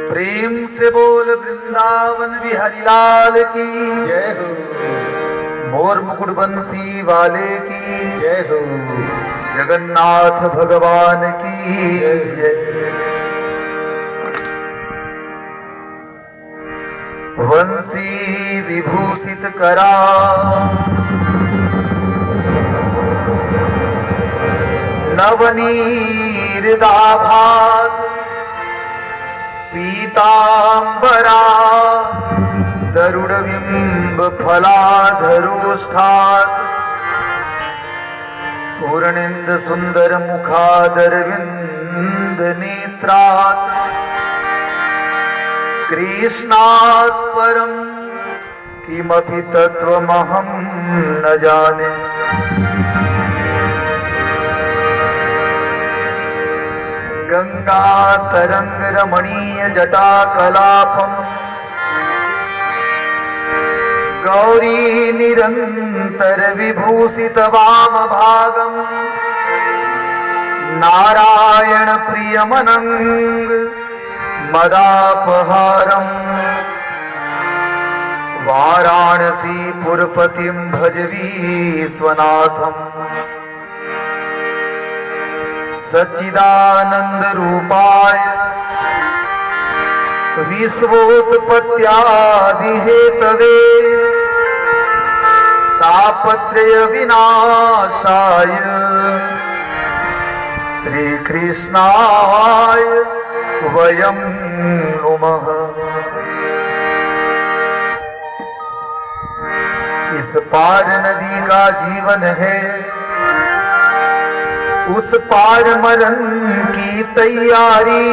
प्रेम से बोल वृंदावन बिहारी लाल की जय हो। मोर मुकुट बंसी वाले की जय हो। जगन्नाथ भगवान की जय। वंशी विभूषित करा नवनीरदाभात पीतांबरा गरुड़बिंब फलाधरोष्ठात् पूर्णेन्दु सुंदर मुखादरविंद नेत्रात् कृष्णात् परं किमपि तत्त्वमहं न जाने। गंगा तरंग रमणीय जटा कलापम गौरी निरंतर विभूषित वाम भागम नारायण प्रियमनंग मदापहारम वाराणसी पुरपतिं भज विश्वनाथम सच्चिदानंद रूपाय विश्वोत्पत्त्यादि हेतवे तापत्रय विनाशाय श्री कृष्णाय वयं नुमः। इस पार नदी का जीवन है, उस पार मरण की तैयारी,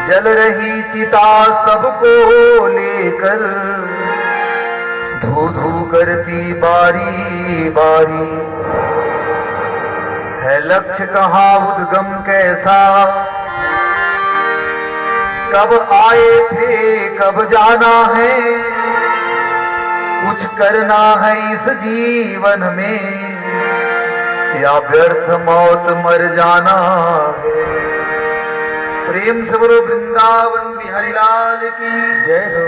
जल रही चिता सबको लेकर धू धू करती बारी बारी। है लक्ष्य कहाँ, उद्गम कैसा, कब आए थे कब जाना है, कुछ करना है इस जीवन में या व्यर्थ मौत मर जाना है। प्रेम से बोलो वृंदावन बिहारी लाल की जय हो।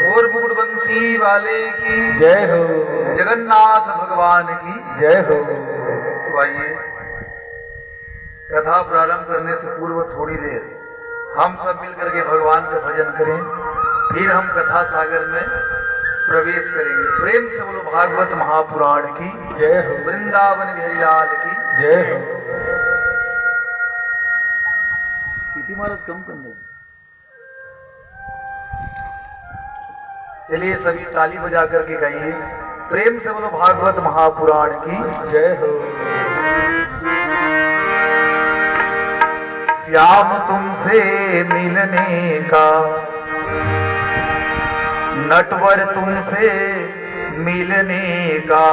मोर मुकुट बंसी वाले की जय हो। जगन्नाथ भगवान की जय हो। तो आइए कथा प्रारंभ करने से पूर्व थोड़ी देर हम सब मिलकर के भगवान का भजन करें, फिर हम कथा सागर में प्रवेश करेंगे। प्रेम से बोलो भागवत महापुराण की जय हो। वृंदावन बिहारी लाल की जय हो। सिटी महाराज कम करने। चलिए सभी ताली बजा करके गाइए। प्रेम से बोलो भागवत महापुराण की जय हो। श्याम तुमसे मिलने का, नटवर तुमसे मिलने का,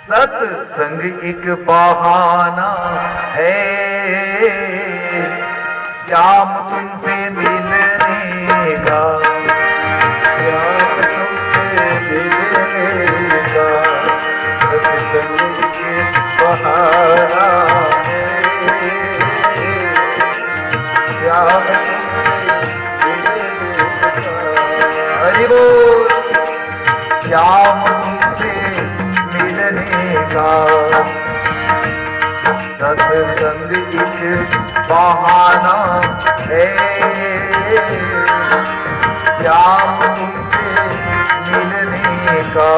सत्संग एक बहाना है। श्याम तुमसे मिलने का, श्याम तुमसे मिलने का, सत्संग एक बहाना है। श्याम हरि बोल। श्याम तुमसे मिलने का, सत्संग एक बहाना है। श्याम तुमसे मिलने का,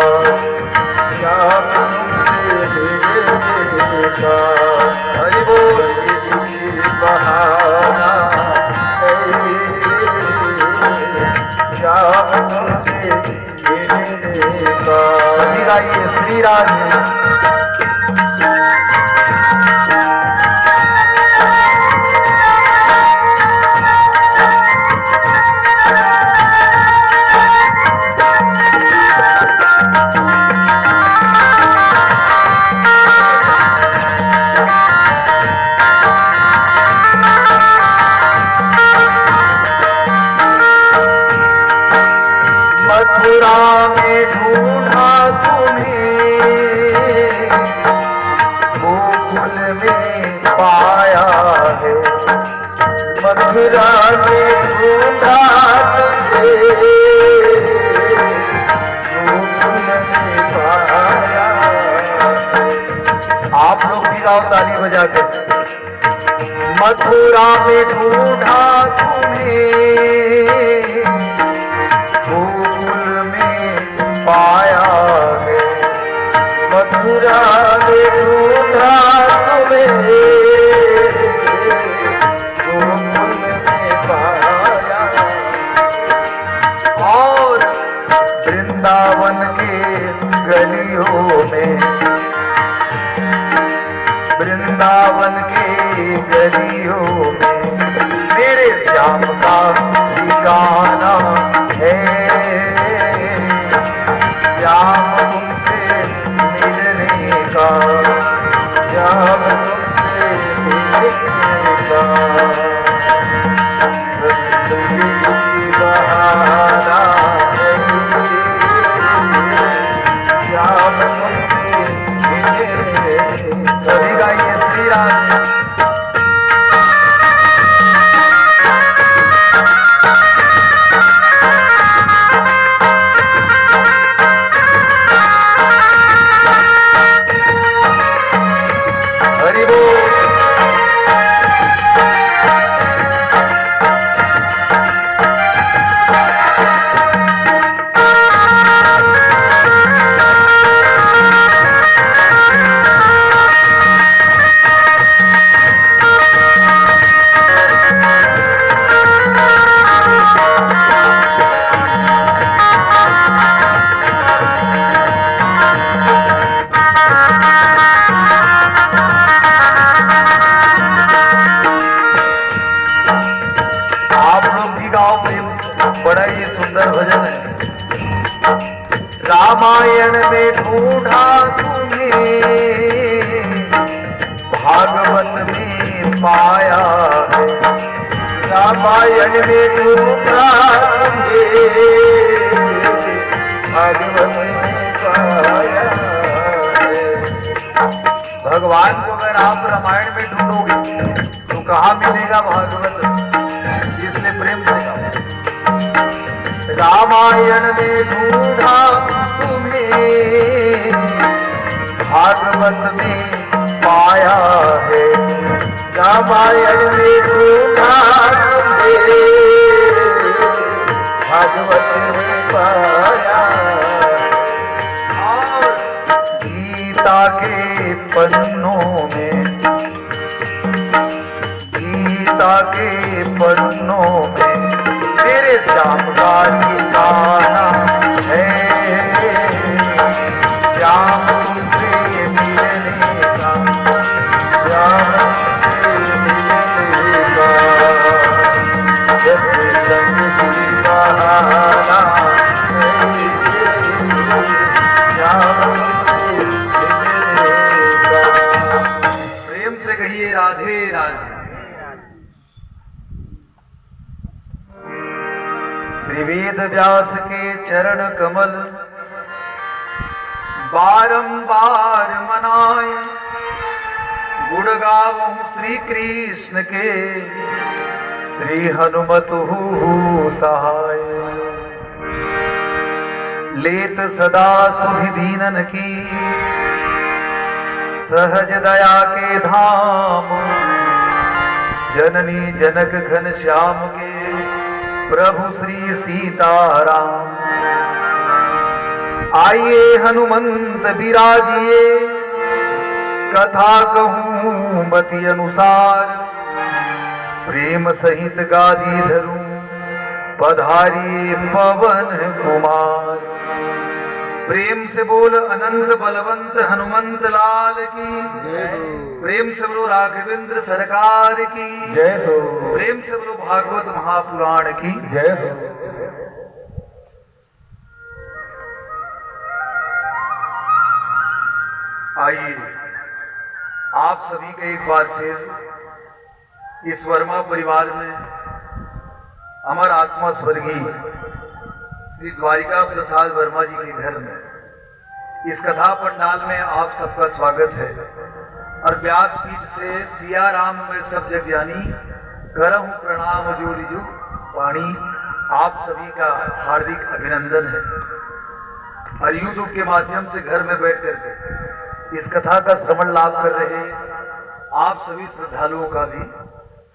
श्याम तुमसे मिलने का, हरि बोल। बहाना है। श्याम तुमसे मिलने का। सभी गाइए श्री राम। मथुरा में ढूंढा तुम्हें, गोकुल में पाया है। मथुरा में ढूंढा तुझे, गोकुल में पाया। आप लोग भी गाओ ताली बजा कर। मथुरा में ढूंढा तुम्हें, गोकुल में पाया है। मथुरा में ढूंढा तुम्हें, गोकुल में पाया। और वृंदावन के गलियों में, वृंदावन के गलियों में मेरे श्याम का ठिकाना है। श्याम तुमसे मिलने का, श्याम तुमसे मिलने का, जिंदगी बहाना है। श्याम तुमसे मिलने का। सभी गाइए श्री राधे। हरि बोल। आप लोग भी गाओ प्रेम से, बड़ा ही सुंदर भजन है। रामायण में ढूंढा तुम्हें, भागवत में पाया है। रामायण में ढूंढा तुझे, भागवत में पाया है। भगवान को अगर आप रामायण में ढूंढोगे तो कहाँ मिलेगा भागवत? इसलिए प्रेम से गाओ। रामायण में ढूंढा तुम्हें, भागवत में पाया है। रामायण में ढूंढा तुझे, भागवत में पाया। और गीता के पन्नों में, गीता के पन्नों में मेरे श्याम का ठिकाना है। श्याम तुमसे मिलने का, श्याम तुमसे मिलने का, जब जिंदगी बहाना है। श्याम तुमसे मिलने का। प्रेम से कहिए राधे राधे। श्री वेद व्यास के चरण कमल बारंबार मनाए, गुण गावहु श्री कृष्ण के, श्री हनुमतु सहाय। लेत सदा सुधि दीनन की, सहज दया के धाम। जननी जनक घन श्याम के, प्रभु श्री सीताराम। आइए हनुमंत विराजिए, कथा कहूँ मति अनुसार। प्रेम सहित गादी धरूं, पधारी पवन कुमार। प्रेम से बोल अनंत बलवंत हनुमंत लाल की, प्रेम से बोलो राघवेंद्र सरकार की जय हो। प्रेम से बोलो भागवत महापुराण की जय हो। आइए आप सभी का एक बार फिर इस वर्मा परिवार में अमर आत्मा स्वर्गीय श्री द्वारिका प्रसाद वर्मा जी के घर में इस कथा पंडाल में आप सबका स्वागत है। और व्यासपीठ से सिया राम में सब जग जानी करहूं प्रणाम जोरी जो वाणी। आप सभी का हार्दिक अभिनंदन है। और यूट्यूब के माध्यम से घर में बैठ करके इस कथा का श्रवण लाभ कर रहे आप सभी श्रद्धालुओं का भी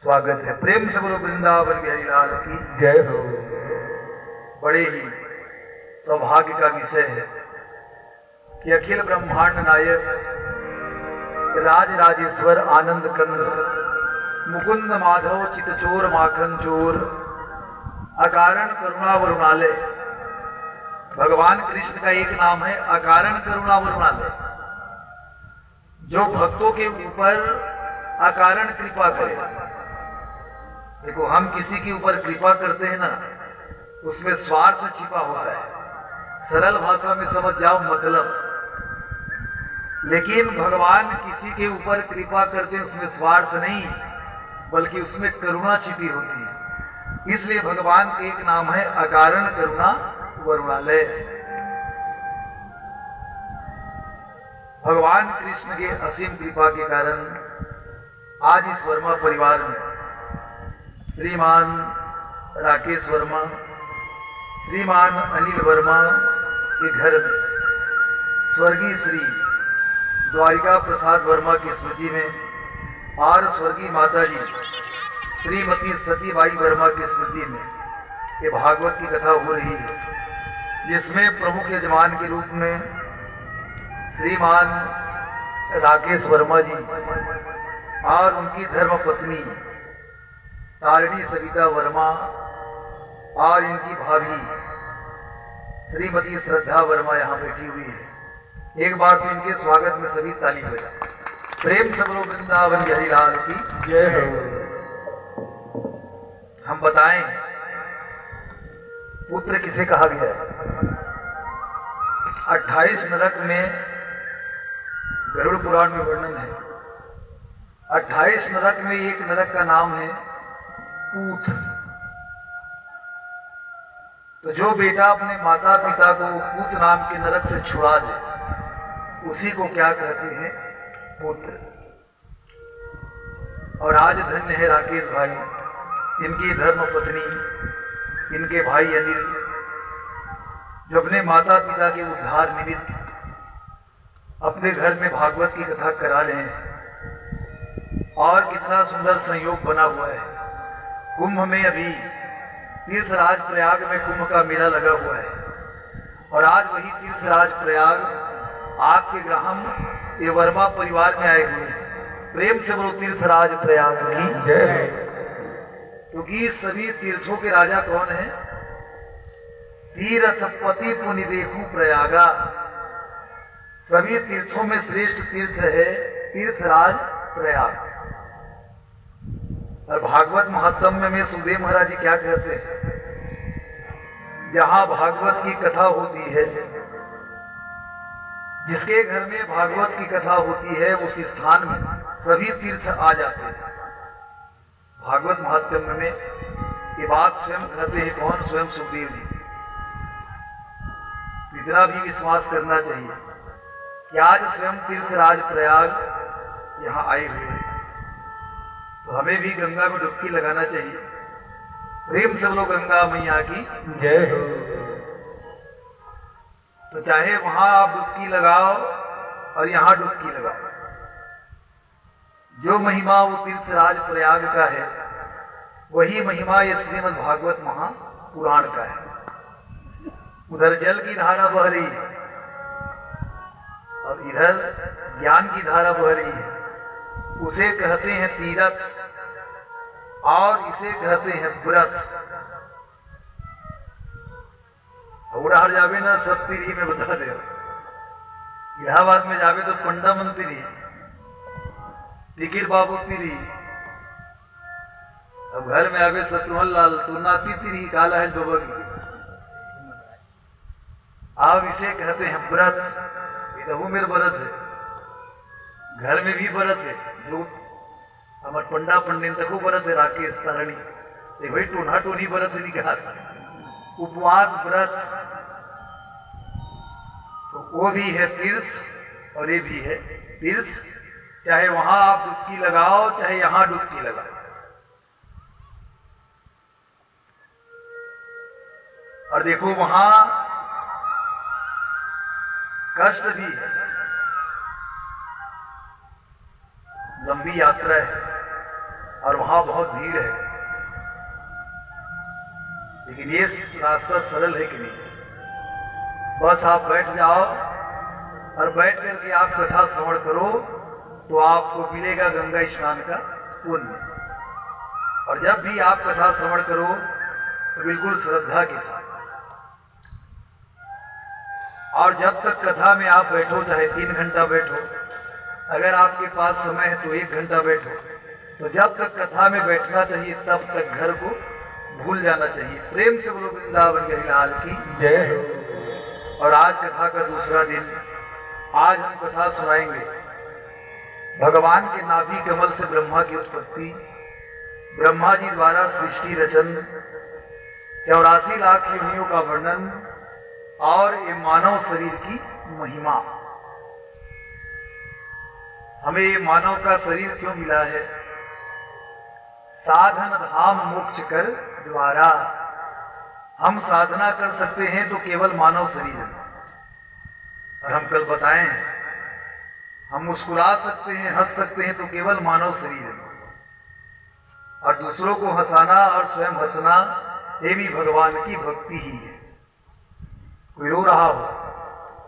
स्वागत है। प्रेम से बोलो वृंदावन बिहारी लाल की जय हो। बड़े ही सौभाग्य का विषय है कि अखिल ब्रह्मांड नायक राज राजेश्वर आनंद कंद मुकुंद माधव चितचोर माखन चोर अकारण करुणा वरुणालय। भगवान कृष्ण का एक नाम है अकारण करुणा वरुणालय, जो भक्तों के ऊपर अकारण कृपा करे। देखो, हम किसी के ऊपर कृपा करते हैं ना, उसमें स्वार्थ छिपा होता है। सरल भाषा में समझ जाओ मतलब। लेकिन भगवान किसी के ऊपर कृपा करते हैं, उसमें स्वार्थ नहीं बल्कि उसमें करुणा छिपी होती है। इसलिए भगवान के एक नाम है अकारण करुणा वरुणालय। भगवान कृष्ण के असीम कृपा के कारण आज इस वर्मा परिवार में श्रीमान राकेश वर्मा, श्रीमान अनिल वर्मा के घर में स्वर्गीय श्री द्वारिका प्रसाद वर्मा की स्मृति में और स्वर्गीय माता जी श्रीमती सतीबाई वर्मा की स्मृति में ये भागवत की कथा हो रही है, जिसमें प्रमुख यजमान के रूप में श्रीमान राकेश वर्मा जी और उनकी धर्म पत्नी तारिणी सविता वर्मा और इनकी भाभी श्रीमती श्रद्धा वर्मा यहाँ बैठी हुई है। एक बार तो इनके स्वागत में सभी ताली बजा। प्रेम से बोलो वृंदावन बिहारी लाल की जय हो। हम बताएं पुत्र किसे कहा गया है। 28 नरक में गरुड़ पुराण में वर्णन है। 28 नरक में एक नरक का नाम है पूत। तो जो बेटा अपने माता पिता को पूत नाम के नरक से छुड़ा दे उसी को क्या कहते हैं, पुत्र। और आज धन्य है राकेश भाई, इनकी धर्म पत्नी, इनके भाई अनिल, जो अपने माता पिता के उद्धार निमित्त अपने घर में भागवत की कथा करा रहे हैं। और कितना सुंदर संयोग बना हुआ है। कुंभ में अभी तीर्थराज प्रयाग में कुंभ का मेला लगा हुआ है और आज वही तीर्थराज प्रयाग आपके ग्राम ये वर्मा परिवार में आए हुए हैं। प्रेम से बोलो तीर्थराज प्रयाग की जय। क्योंकि सभी तीर्थों के राजा कौन है? तीर्थ पति पुनि देखूं प्रयागा। सभी तीर्थों में श्रेष्ठ तीर्थ है तीर्थराज प्रयाग। और भागवत महात्म्य में सुखदेव महाराज जी क्या कहते हैं? जहां भागवत की कथा होती है, जिसके घर में भागवत की कथा होती है, उस स्थान में सभी तीर्थ आ जाते हैं। भागवत महात्म्य में ये बात स्वयं कहते हैं कौन? स्वयं सुखदेव जी। इतना भी विश्वास करना चाहिए कि आज स्वयं तीर्थराज प्रयाग यहाँ आए हुए हैं, तो हमें भी गंगा में डुबकी लगाना चाहिए। प्रेम से बोलो गंगा मैया की जय हो। तो चाहे वहां आप डुबकी लगाओ और यहाँ डुबकी लगाओ, जो महिमा वो तीर्थराज प्रयाग का है वही महिमा ये श्रीमद् भागवत महापुराण का है। उधर जल की धारा बह रही है और इधर ज्ञान की धारा बह रही है। उसे कहते हैं तीरथ और इसे कहते हैं व्रत। उड़ाड़ जावे ना सब तीरी में बता दे। इलाहाबाद में जावे तो पंडा मंत्री, टिकट बाबू तीरी। अब घर में आवे शत्रुघ्न लाल तो नाती तीरी काला है बाबा की। अब इसे कहते हैं व्रत। ये मेरे व्रत है, घर में भी व्रत है। जो हमारे पंडा पंडित तक व्रत है, राकेश तारणी एक भाई टोना टोनी व्रत है, उपवास व्रत। तो वो भी है तीर्थ और ये भी है तीर्थ। चाहे वहां आप डुबकी लगाओ चाहे यहां डुबकी लगाओ, और देखो वहां कष्ट भी है, लंबी यात्रा है और वहां बहुत भीड़ है, लेकिन ये रास्ता सरल है कि नहीं? बस आप बैठ जाओ और बैठ करके आप कथा श्रवण करो तो आपको मिलेगा गंगा स्नान का पुण्य। और जब भी आप कथा श्रवण करो तो बिल्कुल श्रद्धा के साथ, और जब तक कथा में आप बैठो, चाहे 3 घंटा बैठो, अगर आपके पास समय है तो 1 घंटा बैठो, तो जब तक कथा में बैठना चाहिए तब तक घर को भूल जाना चाहिए। प्रेम से बोलो वृंदावन बिहारी लाल की जय। और आज कथा का दूसरा दिन, आज हम कथा सुनाएंगे भगवान के नाभि कमल से ब्रह्मा की उत्पत्ति, ब्रह्मा जी द्वारा सृष्टि रचन, 84 लाख योनियों का वर्णन और ये मानव शरीर की महिमा। हमें ये मानव का शरीर क्यों मिला है? साधन धाम मोक्ष कर द्वारा हम साधना कर सकते हैं तो केवल मानव शरीर में। और हम कल बताए हैं, हम मुस्कुरा सकते हैं, हंस सकते हैं तो केवल मानव शरीर में। और दूसरों को हंसाना और स्वयं हंसना ये भी भगवान की भक्ति ही है। कोई रो रहा हो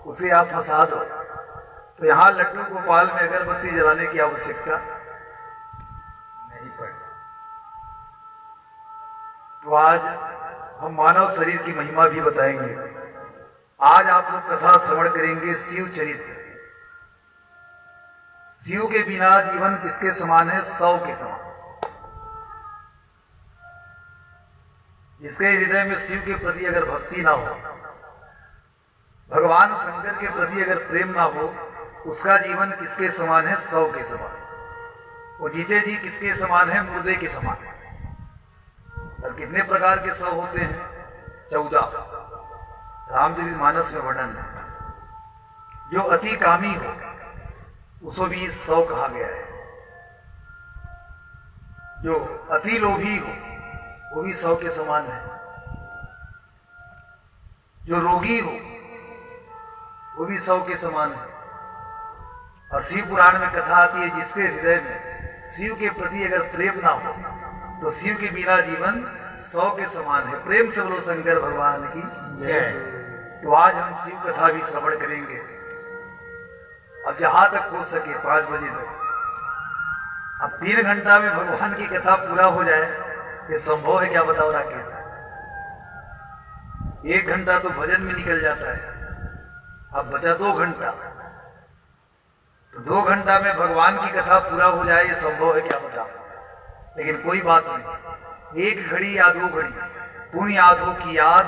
उसे आप हंसा दो, तो यहाँ लड्डू गोपाल में अगरबत्ती जलाने की आवश्यकता नहीं पड़ती। तो आज हम मानव शरीर की महिमा भी बताएंगे। आज आप लोग कथा श्रवण करेंगे शिव चरित्र। शिव के बिना जीवन किसके समान है? 100 के समान। जिसके हृदय में शिव के प्रति अगर भक्ति ना हो, भगवान शंकर के प्रति अगर प्रेम ना हो, उसका जीवन किसके समान है? 100 के समान। वो जीते जी किसके समान है? मुर्दे के समान। और कितने प्रकार के 100 होते हैं? 14। रामचरितमानस में वर्णन है। जो अति कामी हो उसको भी 100 कहा गया है। जो अति लोभी हो वो भी 100 के समान है। जो रोगी हो वो भी 100 के समान है। और शिव पुराण में कथा आती है, जिसके हृदय में शिव के प्रति अगर प्रेम ना हो तो शिव के बिना जीवन 100 के समान है। प्रेम से बोलो शंकर भगवान की जय। तो आज हम शिव कथा भी श्रवण करेंगे। अब जहां तक हो सके 5 बजे तक। अब 3 घंटा में भगवान की कथा पूरा हो जाए, ये संभव है क्या? बताओ राकेश। 1 घंटा तो भजन में निकल जाता है, अब बचा 2 घंटा। तो 2 घंटा में भगवान की कथा पूरा हो जाए, ये संभव है क्या? बताओ। लेकिन कोई बात नहीं, 1 घड़ी या 2 घड़ी पुण्य यादों की याद,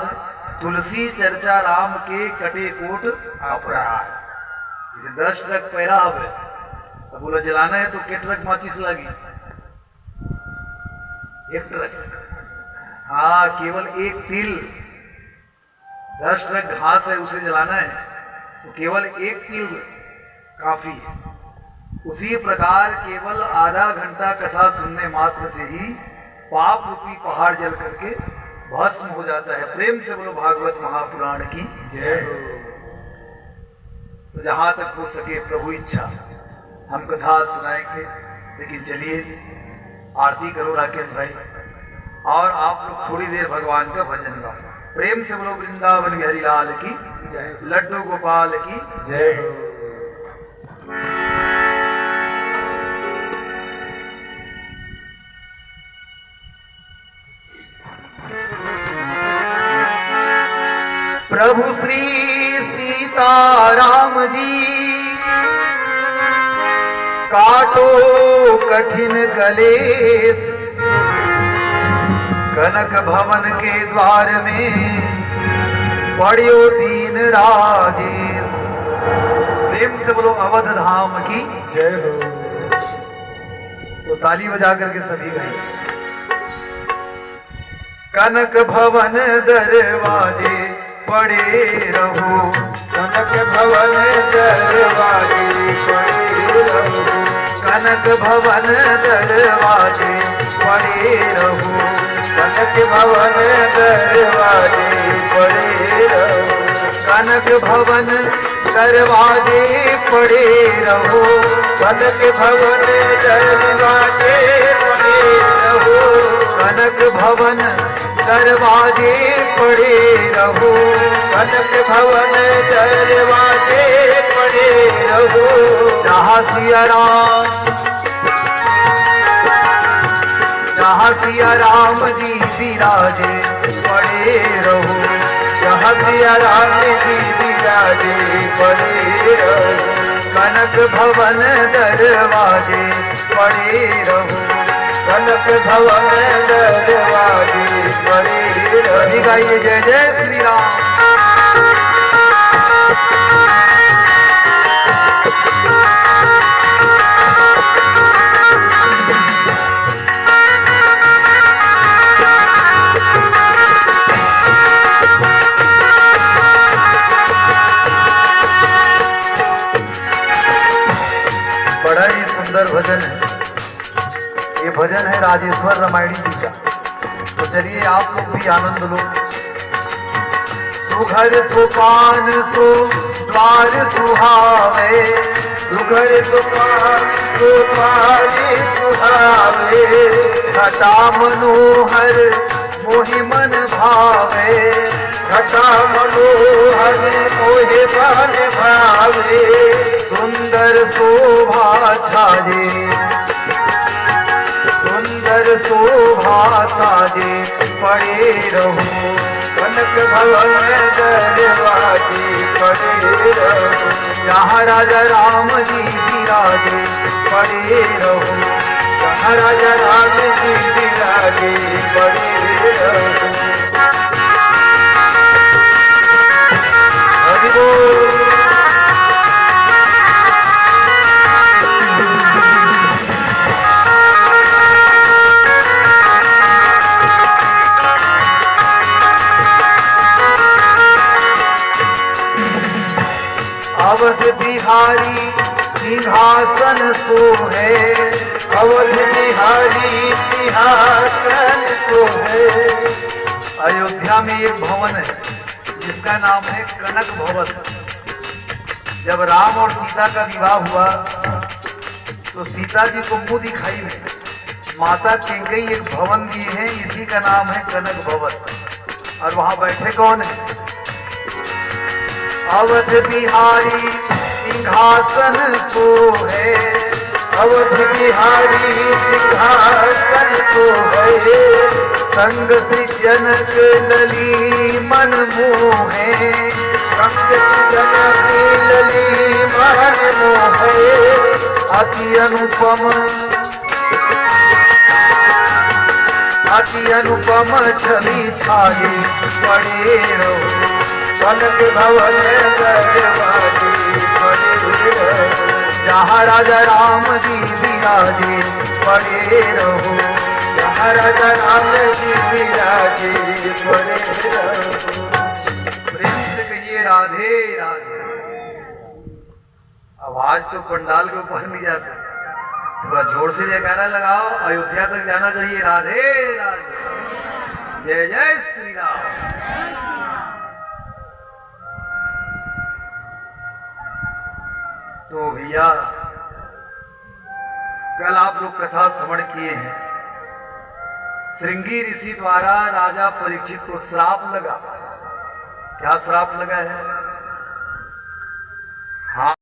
तुलसी चर्चा राम के कटे कोट अपराध। जैसे 10 ट्रक पैरा अब है, तो बोला जलाना है तो के ट्रक माचिस लगी? 1 ट्रक। हाँ, केवल 1 तिल। 10 ट्रक घास है उसे जलाना है तो केवल 1 तिल काफी है। उसी प्रकार केवल आधा घंटा कथा सुनने मात्र से ही पाप रूपी पहाड़ जल करके भस्म हो जाता है। प्रेम से बोलो भागवत महापुराण की जय। तो जहां तक हो सके प्रभु इच्छा हम कथा सुनाएंगे। लेकिन चलिए आरती करो राकेश भाई, और आप लोग थोड़ी देर भगवान का भजन गाओ। प्रेम से बोलो वृंदावन बिहारी लाल की जय, लड्डू गोपाल की जय। प्रभु श्री सीताराम जी काटो कठिन कलेश, कनक भवन के द्वार में पड़ियो दीन राजेश। प्रेम से बोलो अवध धाम की जय हो। तो ताली बजा करके सभी गए। कनक भवन दरवाजे पड़े रहो, कनक भवन दरवाजे पड़े रहो, कनक भवन दरवाजे पड़े रहो, कनक भवन दरवाजे पड़े रहो। कनक भवन दरवाजे पड़े रहो। कनक भवन दरवाजे पड़े रहो। कनक भवन दरवाजे पड़े रहो। कनक भवन दरवाजे पड़े रहो। जहाँ सिया राम जी विराजे पड़े रहो। जहाँ सिया राम जी विराजे पड़े रहो। कनक भवन दरवाजे पड़े रहो। कनक भवन दरवाजे पड़े रहो। गाइए जय जय श्री राम। बड़ा ही सुंदर भजन है ये। भजन है राजेश्वर रामायणी जी का। तो चलिए आप लोग भी आनंद लो। सुघर सोपान सो द्वार सुहावे। सुघर सोपान सुहावे। छटा मनोहर मोहि मन भावे। छटा मनोहर मोहि मन भावे। सुंदर शोभा छाजे। सुंदर शोभा साजे पड़े रहो। कनक भवन दरवाजे पड़े रहो। जहाँ राजा राम जी विराजे पड़े रहो। जहाँ राजा राम जी विराजे पड़े रहो। हरि बोल। अवध बिहारी सिंहासन सोहे। अवध बिहारी सिंहासन सोहे। अयोध्या में एक भवन है जिसका नाम है कनक भवन। जब राम और सीता का विवाह हुआ तो सीता जी को मुंह दिखाई में माता केंकई एक भवन दिए हैं, इसी का नाम है कनक भवन। और वहां बैठे कौन है? अवध बिहारी सिंहासन सोहे। अवध बिहारी सिंहासन सोहे। संग सृजनक लली मन मोहे। संग सृजनक लली मन मोहे। अति अनुपम छवि छाये पड़े रहो। कनक भवन दरवाजे पड़े रहो। जहाँ राजा राम जी विराजे पड़े रहो। जहाँ राजा राम जी विराजे पड़े रहो। प्रेम से कहिए राधे राधे। आवाज तो पंडाल के ऊपर नहीं जाता, थोड़ा जोर से जयकारा लगाओ। अयोध्या तक जाना चाहिए। राधे राधे। जय जय श्री राम। तो भैया कल आप लोग कथा श्रवण किए हैं। श्रृंगी ऋषि द्वारा राजा परीक्षित को श्राप लगा। क्या श्राप लगा है? हाँ।